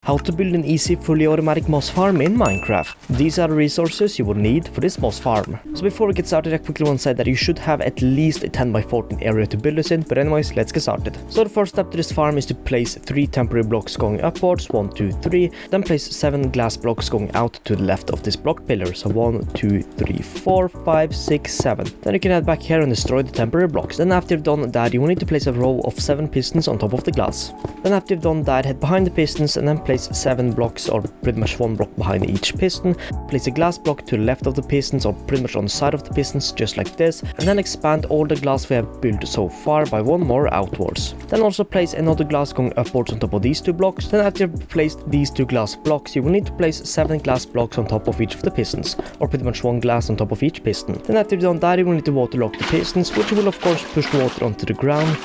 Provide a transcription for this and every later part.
how to build an easy fully automatic moss farm in Minecraft. These are the resources you will need for this moss farm. So before we get started, I quickly want to say that you should have at least a 10 by 14 area to build this in, but anyways, let's get started. So the first step to this farm is to place 3 temporary blocks going upwards, 1, 2, 3, then place 7 glass blocks going out to the left of this block pillar. So 1, 2, 3, 4, 5, 6, 7. Then you can head back here and destroy the temporary blocks. Then after you've done that, you will need to place a row of 7 pistons on top of the glass. Then after you've done that, head behind the pistons and then place 7 blocks, or pretty much 1 block behind each piston. Place a glass block to the left of the pistons, or pretty much on the side of the pistons, just like this, and then expand all the glass we have built so far by 1 more outwards. Then also place another glass going upwards on top of these 2 blocks. Then after you've placed these 2 glass blocks, you will need to place 7 glass blocks on top of each of the pistons, or pretty much 1 glass on top of each piston. Then after you've done that, you will need to waterlock the pistons, which will of course push the water onto the ground,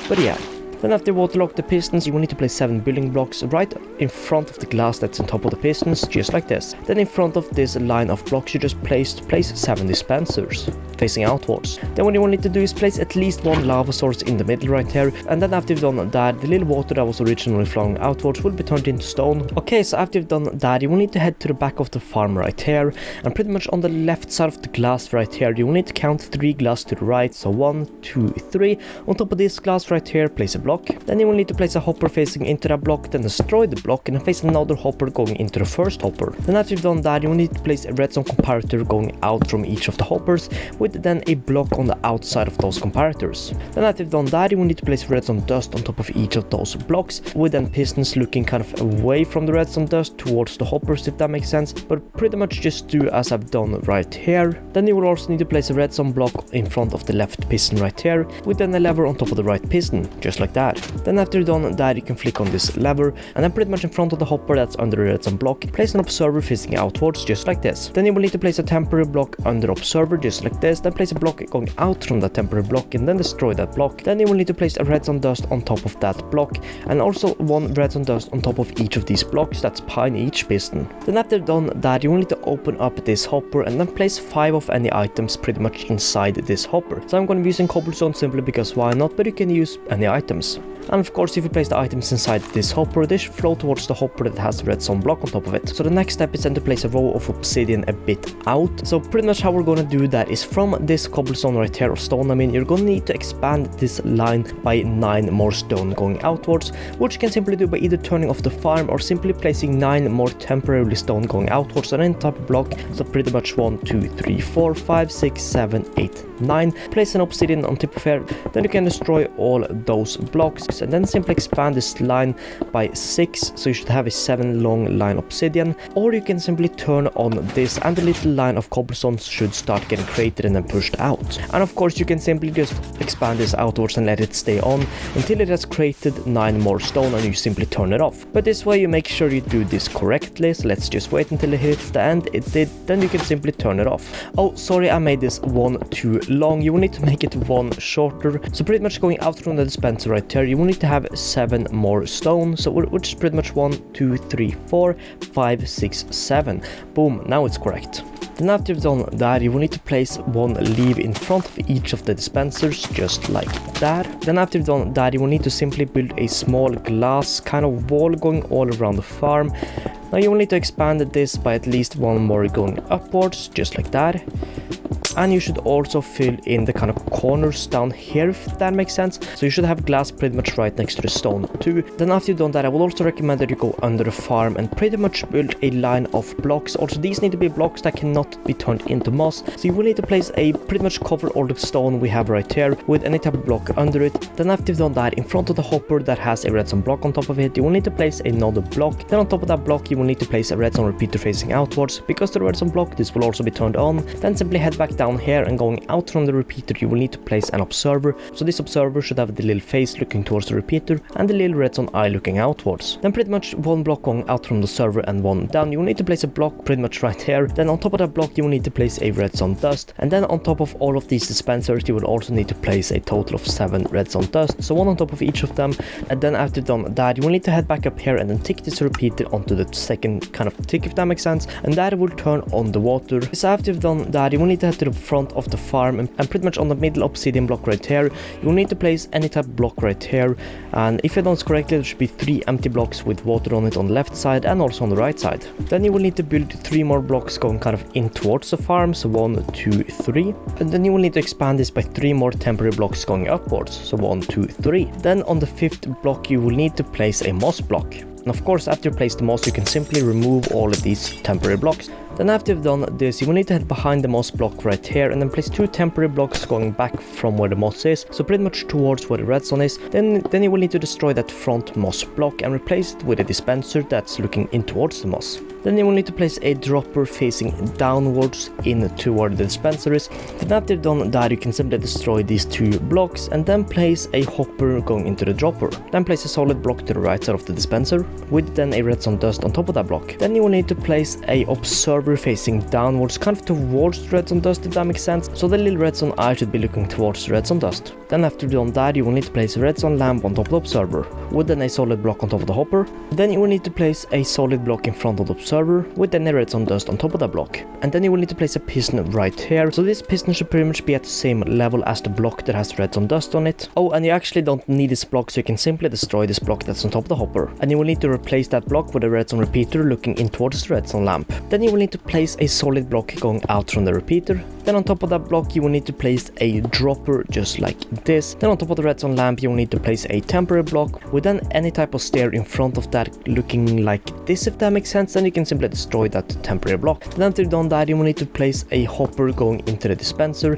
but yeah. Then after you waterlock the pistons, you will need to place 7 building blocks right in front of the glass that's on top of the pistons, just like this. Then in front of this line of blocks you just place 7 dispensers, facing outwards. Then what you will need to do is place at least 1 lava source in the middle right here, and then after you've done that, the little water that was originally flowing outwards will be turned into stone. Okay, so after you've done that, you will need to head to the back of the farm right here, and pretty much on the left side of the glass right here, you will need to count 3 glass to the right, so 1, 2, 3. On top of this glass right here, place a block. Then you will need to place a hopper facing into that block, then destroy the block and then place another hopper going into the first hopper. Then after you've done that, you will need to place a redstone comparator going out from each of the hoppers, with then a block on the outside of those comparators. Then after you've done that, you will need to place redstone dust on top of each of those blocks, with then pistons looking kind of away from the redstone dust towards the hoppers, if that makes sense, but pretty much just do as I've done right here. Then you will also need to place a redstone block in front of the left piston right here, with then a lever on top of the right piston, just like that. Then after you've done that, you can flick on this lever, and then pretty much in front of the hopper that's under the redstone block, place an observer facing outwards, just like this. Then you will need to place a temporary block under observer, just like this, then place a block going out from that temporary block and then destroy that block. Then you will need to place a redstone dust on top of that block, and also 1 redstone dust on top of each of these blocks that's behind each piston. Then after you've done that, you will need to open up this hopper and then place 5 of any items pretty much inside this hopper. So I'm going to be using cobblestone simply because why not, but you can use any items. And of course, if you place the items inside this hopper, they should flow towards the hopper that has the redstone block on top of it. So the next step is then to place a row of obsidian a bit out. So pretty much how we're going to do that is from this cobblestone right here, or stone, I mean, you're going to need to expand this line by 9 more stone going outwards, which you can simply do by either turning off the farm or simply placing 9 more temporarily stone going outwards on any type of block. So pretty much 1, 2, 3, 4, 5, 6, 7, 8, 9. Place an obsidian on top of here, then you can destroy all those blocks, and then simply expand this line by 6, so you should have a 7 long line obsidian, or you can simply turn on this and the little line of cobblestone should start getting created and then pushed out. And of course you can simply just expand this outwards and let it stay on until it has created 9 more stone, and you simply turn it off. But this way you make sure you do this correctly, so let's just wait until it hits the end. It did. Then you can simply turn it off. Oh, sorry, I made this 1 too long. You will need to make it 1 shorter. So pretty much going out from the dispenser right here, you will need to have 7 more stone, so which is pretty much 1, 2, 3, 4, 5, 6, 7. Boom, now it's correct. Then after you've done that, you will need to place 1 leaf in front of each of the dispensers, just like that. Then after you've done that, you will need to simply build a small glass kind of wall going all around the farm. Now you will need to expand this by at least 1 more going upwards, just like that. And you should also fill in the kind of corners down here, if that makes sense. So you should have glass pretty much right next to the stone too. Then after you've done that, I will also recommend that you go under the farm and pretty much build a line of blocks. Also, these need to be blocks that cannot be turned into moss. So you will need to place a pretty much cover all the stone we have right here with any type of block under it. Then after you've done that, in front of the hopper that has a redstone block on top of it, you will need to place another block. Then on top of that block, you will need to place a redstone repeater facing outwards. Because the redstone block, this will also be turned on. Then simply head back down here, and going out from the repeater, you will need to place an observer. So this observer should have the little face looking towards the repeater and the little redstone eye looking outwards. Then pretty much 1 block going out from the server and 1 down. You will need to place a block pretty much right here. Then on top of that block, you will need to place a redstone dust, and then on top of all of these dispensers, you will also need to place a total of 7 redstone dust, so 1 on top of each of them. And then after done that, you will need to head back up here and then tick this repeater onto the second kind of tick, if that makes sense, and that will turn on the water. So after you've done that, you will need to head to the front of the farm, and pretty much on the middle obsidian block right here, you'll need to place any type of block right here. And if I done correctly, there should be 3 empty blocks with water on it on the left side and also on the right side. Then you will need to build 3 more blocks going kind of in towards the farm, so 1, 2, 3. And then you will need to expand this by 3 more temporary blocks going upwards, so 1, 2, 3. Then on the 5th block you will need to place a moss block. And of course, after you place the moss, you can simply remove all of these temporary blocks. Then after you've done this, you will need to head behind the moss block right here and then place 2 temporary blocks going back from where the moss is, so pretty much towards where the redstone is. Then you will need to destroy that front moss block and replace it with a dispenser that's looking in towards the moss. Then you will need to place a dropper facing downwards in toward the dispenser is. Then after you've done that, you can simply destroy these 2 blocks and then place a hopper going into the dropper. Then place a solid block to the right side of the dispenser with then a redstone dust on top of that block. Then you will need to place a observer facing downwards, kind of towards the redstone dust, if that makes sense. So the little redstone eye should be looking towards the redstone dust. Then after you've done that, you will need to place a redstone lamp on top of the observer with then a solid block on top of the hopper. Then you will need to place a solid block in front of the observer with then a redstone dust on top of that block. And then you will need to place a piston right here. So this piston should pretty much be at the same level as the block that has redstone dust on it. Oh, and you actually don't need this block, so you can simply destroy this block that's on top of the hopper. And you will need to replace that block with a redstone repeater looking in towards the redstone lamp. Then you will need to place a solid block going out from the repeater. Then on top of that block you will need to place a dropper just like this. Then on top of the redstone lamp you will need to place a temporary block with then any type of stair in front of that looking like this, if that makes sense. Then you can simply destroy that temporary block. Then after you've done that, you will need to place a hopper going into the dispenser,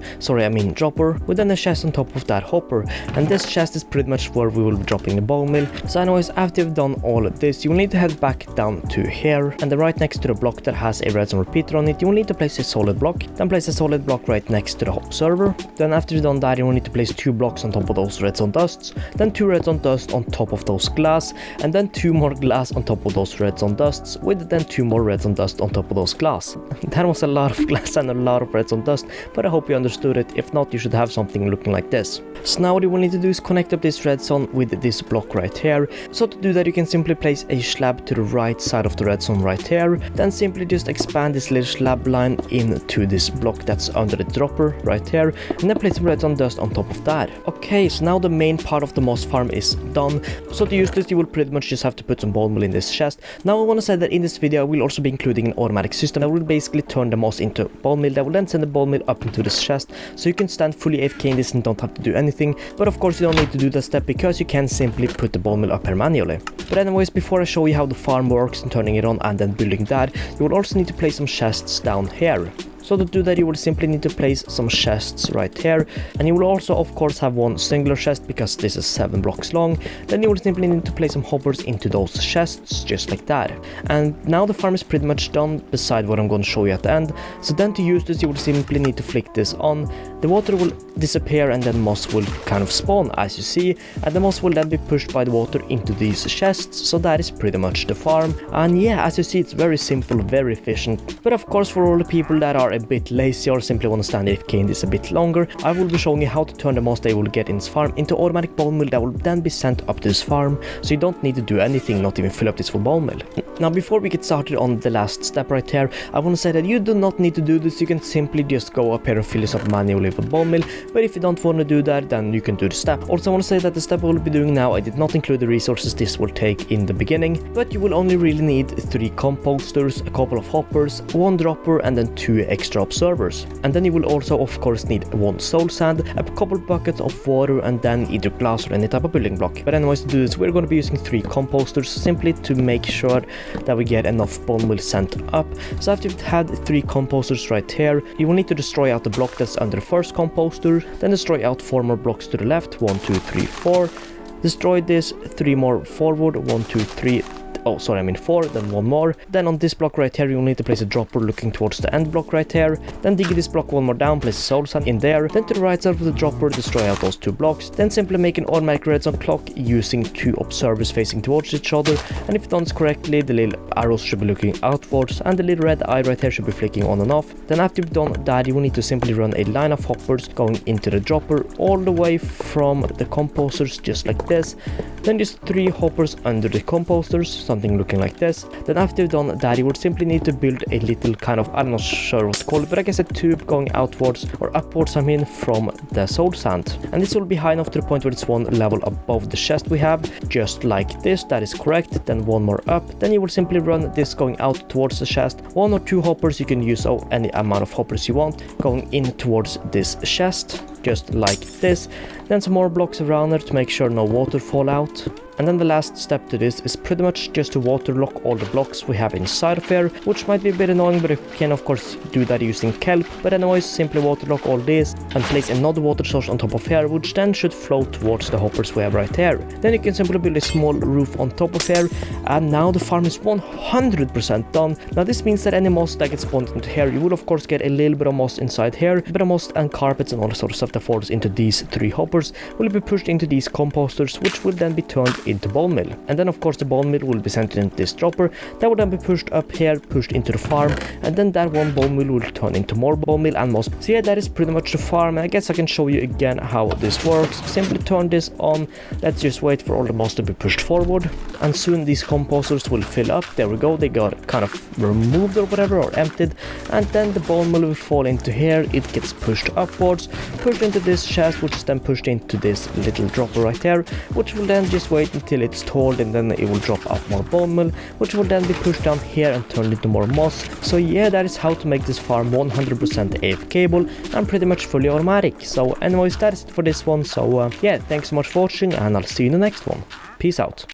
dropper, with then a chest on top of that hopper. And this chest is pretty much where we will be dropping the bone meal. So anyways, after you've done all of this, you will need to head back down to here, and then right next to the block that has a redstone repeater on it, you will need to place a solid block. Then place a solid block right next to the observer. Then after you've done that, you will need to place 2 blocks on top of those redstone dusts, then 2 redstone dust on top of those glass, and then 2 more glass on top of those redstone dusts, with then 2 more redstone dust on top of those glass. That was a lot of glass and a lot of redstone dust, but I hope you understood it. If not, you should have something looking like this. So now what you will need to do is connect up this redstone with this block right here. So to do that, you can simply place a slab to the right side of the redstone right here, then simply just expand this little slab line into this block that's under the dropper right here, and then place some redstone dust on top of that. Okay, so now the main part of the moss farm is done. So to use this, you will pretty much just have to put some bone meal in this chest. Now I want to say that in this video I will also be including an automatic system that will basically turn the moss into bone meal, that will then send the bone meal up into this chest, so you can stand fully AFK in this and don't have to do anything. But of course you don't need to do that step because you can simply put the bone meal up here manually. But anyways, before I show you how the farm works and turning it on and then building that, you will also need to place some chests down here. So to do that, you will simply need to place some chests right here, and you will also of course have one singular chest because this is 7 blocks long. Then you will simply need to place some hoppers into those chests just like that. And now the farm is pretty much done beside what I'm going to show you at the end. So then to use this, you will simply need to flick this on. The water will disappear and then moss will kind of spawn, as you see, and the moss will then be pushed by the water into these chests. So that is pretty much the farm. And yeah, as you see, it's very simple, very efficient. But of course, for all the people that are a bit lazy or simply want to stand AFK in this a bit longer, I will be showing you how to turn the moss they will get in this farm into automatic bone meal that will then be sent up to this farm, so you don't need to do anything, not even fill up this full bone meal. Now before we get started on the last step right here, I want to say that you do not need to do this. You can simply just go up here and fill this up manually with bone meal, but if you don't want to do that, then you can do the step. Also, I want to say that the step I will be doing now, I did not include the resources this will take in the beginning, but you will only really need 3 composters, a couple of hoppers, 1 dropper, and then 2 extra observers. And then you will also of course need 1 soul sand, a couple buckets of water, and then either glass or any type of building block. But anyways, to do this, we're going to be using 3 composters simply to make sure that we get enough bone meal sent up. So after you've had 3 composters right here, you will need to destroy out the block that's under the first composter, then destroy out 4 more blocks to the left, 1, 2, 3, 4. Destroy this 3 more forward, 1, 2, 3. Oh, sorry, I mean 4, then 1 more. Then on this block right here, you'll need to place a dropper looking towards the end block right here. Then dig this block 1 more down, place a soul sand in there. Then to the right side of the dropper, destroy out those 2 blocks. Then simply make an automatic redstone clock using 2 observers facing towards each other. And if done correctly, the little arrows should be looking outwards, and the little red eye right here should be flicking on and off. Then after you've done that, you will need to simply run a line of hoppers going into the dropper all the way from the composters, just like this. Then just 3 hoppers under the composters, something looking like this. Then after you've done that, you would simply need to build a little kind of, I'm not sure what to call it, but I guess a tube going outwards or upwards, I mean, from the soul sand. And this will be high enough to the point where it's one level above the chest we have, just like this. That is correct. Then one more up. Then you will simply run this going out towards the chest. 1 or 2 hoppers, you can use any amount of hoppers you want, going in towards this chest, just like this. Then some more blocks around there to make sure no water fall out. And then the last step to this is pretty much just to waterlock all the blocks we have inside of here, which might be a bit annoying, but you can of course do that using kelp. But anyways, simply waterlock all this and place another water source on top of here, which then should flow towards the hoppers we have right here. Then you can simply build a small roof on top of here, and now the farm is 100% done. Now this means that any moss that gets spawned into here, you will of course get a little bit of moss inside here, a bit of moss and carpets and all sort of stuff that falls into these 3 hoppers will be pushed into these composters, which will then be turned into bone meal. And then of course the bone meal will be sent into this dropper that will then be pushed up here, pushed into the farm, and then that one bone meal will turn into more bone meal and moss. So yeah, that is pretty much the farm. And I guess I can show you again how this works. Simply turn this on. Let's just wait for all the moss to be pushed forward, and soon these composters will fill up. There we go, they got kind of removed or whatever, or emptied, and then the bone meal will fall into here. It gets pushed upwards, pushed into this chest, which is then pushed into this little dropper right there, which will then just wait until it's told, and then it will drop out more bone meal, which will then be pushed down here and turned into more moss. So yeah, that is how to make this farm 100% AFK-able and pretty much fully automatic. So anyways, that is it for this one. So yeah, thanks so much for watching, and I'll see you in the next one. Peace out.